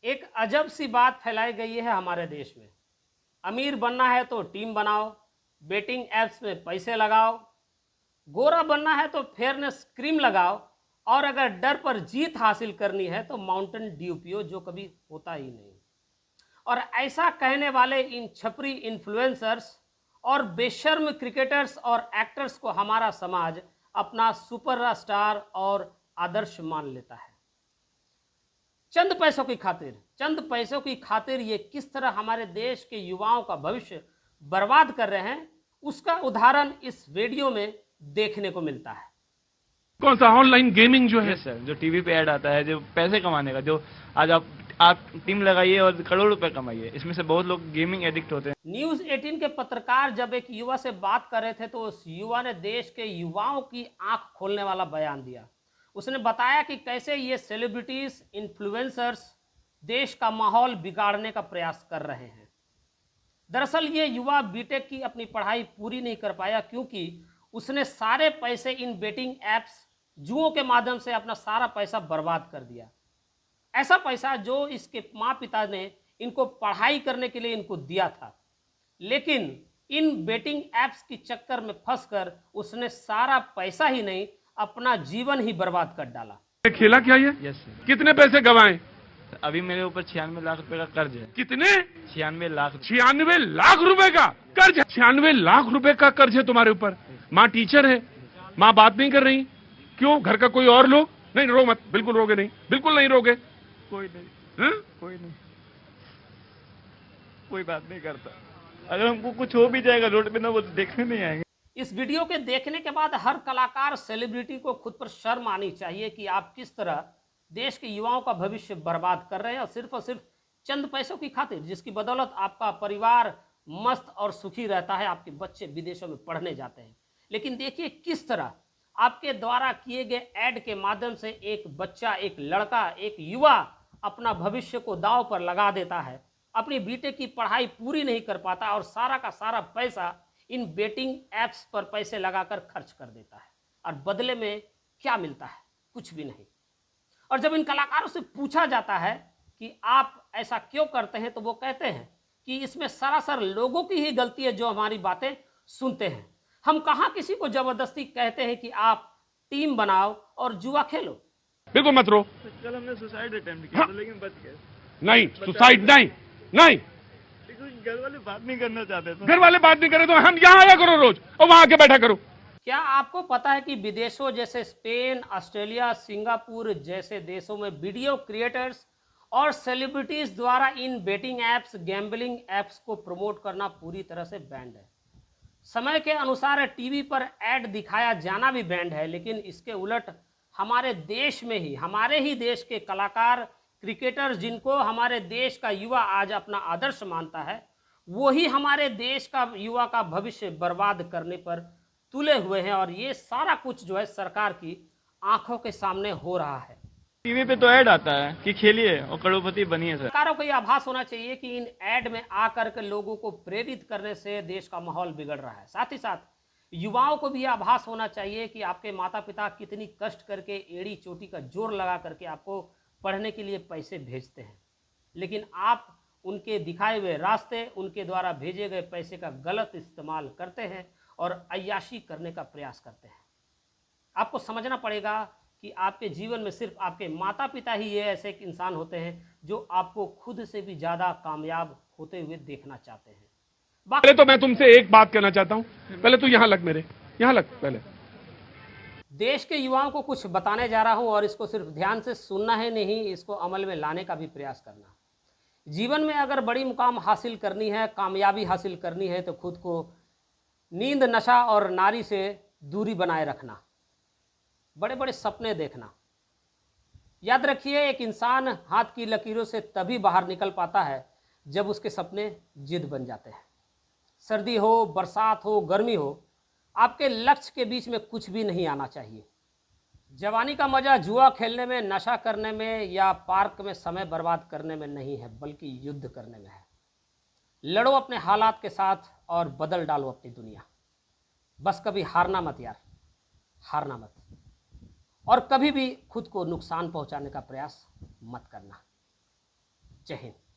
एक अजब सी बात फैलाई गई है हमारे देश में। अमीर बनना है तो टीम बनाओ, बेटिंग ऐप्स में पैसे लगाओ, गोरा बनना है तो फेयरनेस क्रीम लगाओ, और अगर डर पर जीत हासिल करनी है तो माउंटेन ड्यू पियो, जो कभी होता ही नहीं। और ऐसा कहने वाले इन छपरी इन्फ्लुएंसर्स और बेशर्म क्रिकेटर्स और एक्टर्स को हमारा समाज अपना सुपर स्टार और आदर्श मान लेता है। चंद पैसों की खातिर ये किस तरह हमारे देश के युवाओं का भविष्य बर्बाद कर रहे हैं, उसका उदाहरण इस वीडियो में देखने को मिलता है। कौन सा ऑनलाइन गेमिंग जो है? यस सर, जो टीवी पे ऐड आता है, जो पैसे कमाने का, जो आज आप टीम लगाइए और करोड़ रुपए कमाइए, इसमें से बहुत लोग गेमिंग एडिक्ट होते हैं। न्यूज 18 के पत्रकार जब एक युवा से बात कर रहे थे तो उस युवा ने देश के युवाओं की आंख खोलने वाला बयान दिया। उसने बताया कि कैसे ये सेलिब्रिटीज, इन्फ्लुएंसर्स देश का माहौल बिगाड़ने का प्रयास कर रहे हैं। दरअसल ये युवा बीटेक की अपनी पढ़ाई पूरी नहीं कर पाया क्योंकि उसने सारे पैसे इन बेटिंग एप्स, जुओं के माध्यम से अपना सारा पैसा बर्बाद कर दिया। ऐसा पैसा जो इसके माँ पिता ने इनको पढ़ाई करने के लिए इनको दिया था, लेकिन इन बेटिंग एप्स की चक्कर में फंसकर उसने सारा पैसा ही नहीं, अपना जीवन ही बर्बाद कर डाला। खेला क्या ये? Yes sir. कितने पैसे गंवाए? अभी मेरे ऊपर 96 लाख रुपए का कर्ज है। कितने? 96 लाख। 96 लाख रुपए का कर्ज है? 96 लाख रुपए का कर्ज है तुम्हारे ऊपर। माँ टीचर है, माँ बात नहीं कर रही, क्यों? घर का कोई और लोग? नहीं, रो मत, बिल्कुल रोगे नहीं, बिल्कुल नहीं रोगे। कोई नहीं। हा? कोई नहीं, कोई बात नहीं करता। अगर हमको कुछ हो भी जाएगा रोड पे ना, वो तो देखने नहीं आएंगे। इस वीडियो के देखने के बाद हर कलाकार, सेलिब्रिटी को खुद पर शर्म आनी चाहिए कि आप किस तरह देश के युवाओं का भविष्य बर्बाद कर रहे हैं, और सिर्फ चंद पैसों की खातिर, जिसकी बदौलत आपका परिवार मस्त और सुखी रहता है, आपके बच्चे विदेशों में पढ़ने जाते हैं। लेकिन देखिए किस तरह आपके द्वारा किए गए ऐड के माध्यम से एक बच्चा, एक लड़का, एक युवा अपना भविष्य को दांव पर लगा देता है, अपनी बीटेक की पढ़ाई पूरी नहीं कर पाता और सारा का सारा पैसा इन बेटिंग एप्स पर पैसे लगाकर खर्च कर देता है। और बदले में क्या मिलता है? कुछ भी नहीं। और जब इन कलाकारों से पूछा जाता है कि आप ऐसा क्यों करते हैं, तो वो कहते हैं कि इसमें सरासर लोगों की ही गलती है जो हमारी बातें सुनते हैं। हम कहाँ किसी को जबरदस्ती कहते हैं कि आप टीम बनाओ और जुआ खेलो। बिल्कुल मत रो। कल हमने सुसाइड अटेम्प्ट किया था, लेकिन बच गए। नहीं, सुसाइड नहीं, नहीं। घर वाले बात नहीं करना चाहते थे। घर वाले बात नहीं करे तो हम यहाँ आया करो रोज और वहां आके बैठा करो। क्या आपको पता है कि विदेशों जैसे स्पेन, ऑस्ट्रेलिया, सिंगापुर जैसे देशों में वीडियो क्रिएटर्स और सेलिब्रिटीज द्वारा इन बेटिंग एप्स, गैम्बलिंग एप्स को प्रमोट करना पूरी तरह से बैंड है। समय के अनुसार टीवी पर ऐड दिखाया जाना भी बैंड है, लेकिन इसके उलट हमारे देश में ही, हमारे ही देश के कलाकार, क्रिकेटर्स, जिनको हमारे देश का युवा आज अपना आदर्श मानता है, वही हमारे देश का युवा का भविष्य बर्बाद करने पर तुले हुए हैं। और ये सारा कुछ जो है सरकार की आंखों के सामने हो रहा है। टीवी पे तो ऐड आता है कि खेलिए और करोड़पति बनिए सर। सरकारों को यह आभास होना चाहिए कि इन ऐड में आकर के लोगों को प्रेरित करने से देश का माहौल बिगड़ रहा है। साथ ही साथ युवाओं को भी यह आभास होना चाहिए कि आपके माता पिता कितनी कष्ट करके, एड़ी चोटी का जोर लगा करके आपको पढ़ने के लिए पैसे भेजते हैं, लेकिन आप उनके दिखाए हुए रास्ते, उनके द्वारा भेजे गए पैसे का गलत इस्तेमाल करते हैं और अय्याशी करने का प्रयास करते हैं। आपको समझना पड़ेगा कि आपके जीवन में सिर्फ आपके माता पिता ही ये ऐसे एक इंसान होते हैं जो आपको खुद से भी ज़्यादा कामयाब होते हुए देखना चाहते हैं। पहले तो मैं तुमसे एक बात कहना चाहता हूं, पहले तू यहां लग, मेरे यहां लग। पहले देश के युवाओं को कुछ बताने जा रहा हूं और इसको सिर्फ ध्यान से सुनना है नहीं, इसको अमल में लाने का भी प्रयास करना। जीवन में अगर बड़ी मुकाम हासिल करनी है, कामयाबी हासिल करनी है, तो खुद को नींद, नशा और नारी से दूरी बनाए रखना, बड़े बड़े सपने देखना। याद रखिए, एक इंसान हाथ की लकीरों से तभी बाहर निकल पाता है जब उसके सपने जिद बन जाते हैं। सर्दी हो, बरसात हो, गर्मी हो, आपके लक्ष्य के बीच में कुछ भी नहीं आना चाहिए। जवानी का मजा जुआ खेलने में, नशा करने में या पार्क में समय बर्बाद करने में नहीं है, बल्कि युद्ध करने में है। लड़ो अपने हालात के साथ और बदल डालो अपनी दुनिया। बस कभी हारना मत यार, हारना मत। और कभी भी खुद को नुकसान पहुंचाने का प्रयास मत करना। जय हिंद।